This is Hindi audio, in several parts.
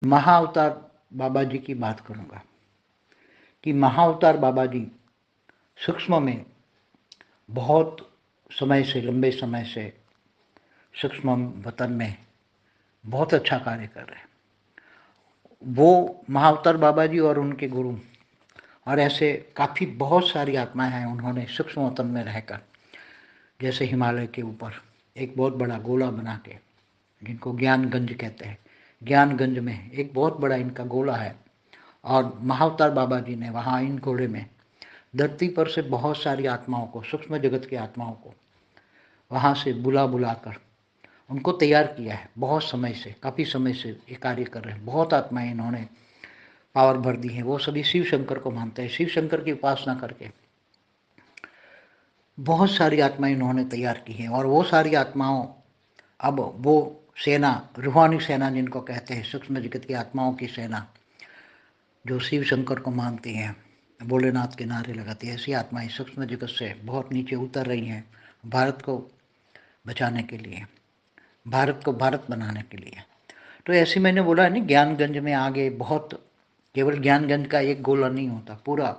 महाअवतार बाबा जी की बात करूंगा कि महाअवतार बाबा जी सूक्ष्म में बहुत समय से, लंबे समय से सूक्ष्म वतन में बहुत अच्छा कार्य कर रहे हैं। वो महाअवतार बाबा जी और उनके गुरु और ऐसे काफ़ी बहुत सारी आत्माएं हैं, उन्होंने सूक्ष्म वतन में रहकर, जैसे हिमालय के ऊपर एक बहुत बड़ा गोला बना के, जिनको ज्ञानगंज कहते हैं, ज्ञानगंज में एक बहुत बड़ा इनका गोला है। और महाअवतार बाबा जी ने वहाँ इन गोले में धरती पर से बहुत सारी आत्माओं को, सूक्ष्म जगत की आत्माओं को वहाँ से बुला कर उनको तैयार किया है। बहुत समय से, काफ़ी समय से ये कार्य कर रहे हैं। बहुत आत्माएं इन्होंने पावर भर दी है। वो सभी शिव शंकर को मानते हैं। शिव शंकर की उपासना करके बहुत सारी आत्माएं इन्होंने तैयार की हैं। और वो सारी आत्माओं, अब वो सेना, रूहानी सेना जिनको कहते हैं, सूक्ष्म जगत की आत्माओं की सेना, जो शिव शंकर को मानती हैं, भोलेनाथ के नारे लगाती है, ऐसी आत्माएं सूक्ष्म जगत से बहुत नीचे उतर रही हैं भारत को बचाने के लिए, भारत को भारत बनाने के लिए। तो ऐसे मैंने बोला है ना, ज्ञानगंज में आगे बहुत, केवल ज्ञानगंज का एक गोला नहीं होता, पूरा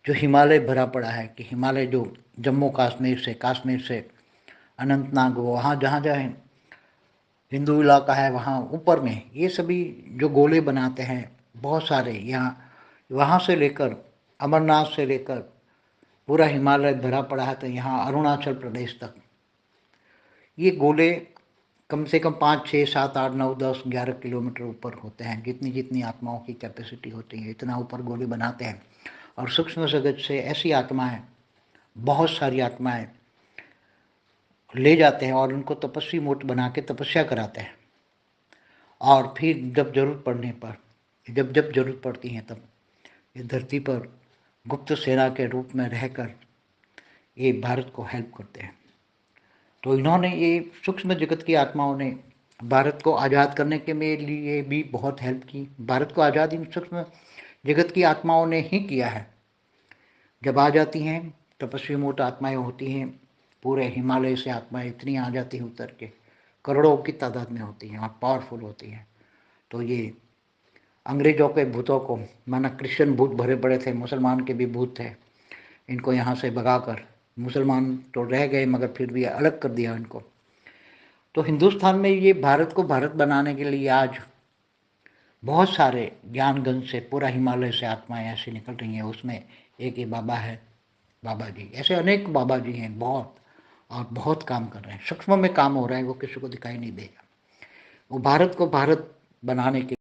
जो हिमालय भरा पड़ा है, कि हिमालय जो जम्मू कश्मीर से अनंतनाग, वहाँ जहाँ जहाँ हिंदू इलाका है, वहाँ ऊपर में ये सभी जो गोले बनाते हैं बहुत सारे, यहाँ वहाँ से लेकर अमरनाथ से लेकर पूरा हिमालय भरा पड़ा है, तो यहाँ अरुणाचल प्रदेश तक ये गोले कम से कम 5, 6, 7, 8, 9, 10, 11 किलोमीटर ऊपर होते हैं। जितनी जितनी आत्माओं की कैपेसिटी होती है, इतना ऊपर गोले बनाते हैं। और सूक्ष्म जगत से ऐसी आत्माएं, बहुत सारी आत्माएं ले जाते हैं और उनको तपस्वी मोट बना के तपस्या कराते हैं। और फिर जब जरूरत पड़ने पर, जब जब जरूरत पड़ती है, तब ये धरती पर गुप्त सेना के रूप में रहकर ये भारत को हेल्प करते हैं। तो इन्होंने, ये सूक्ष्म जगत की आत्माओं ने भारत को आज़ाद करने के लिए भी बहुत हेल्प की। भारत को आज़ाद इन सूक्ष्म जगत की आत्माओं ने ही किया है। जब आ जाती हैं तपस्वी मोट आत्माएं होती हैं, पूरे हिमालय से आत्माएं इतनी आ जाती हैं उतर के, करोड़ों की तादाद में होती हैं और पावरफुल होती हैं। तो ये अंग्रेजों के भूतों को, माना क्रिश्चियन भूत भरे पड़े थे, मुसलमान के भी भूत थे, इनको यहाँ से भगाकर, मुसलमान तो रह गए मगर फिर भी अलग कर दिया इनको। तो हिंदुस्तान में ये भारत को भारत बनाने के लिए आज बहुत सारे ज्ञानगंज से, पूरा हिमालय से आत्माएं ऐसी निकल रही हैं। उसमें एक ये बाबा है, बाबा जी, ऐसे अनेक बाबा जी हैं बहुत, और बहुत काम कर रहे हैं। सूक्ष्म में काम हो रहा है, वो किसी को दिखाई नहीं देगा। वो भारत को भारत बनाने के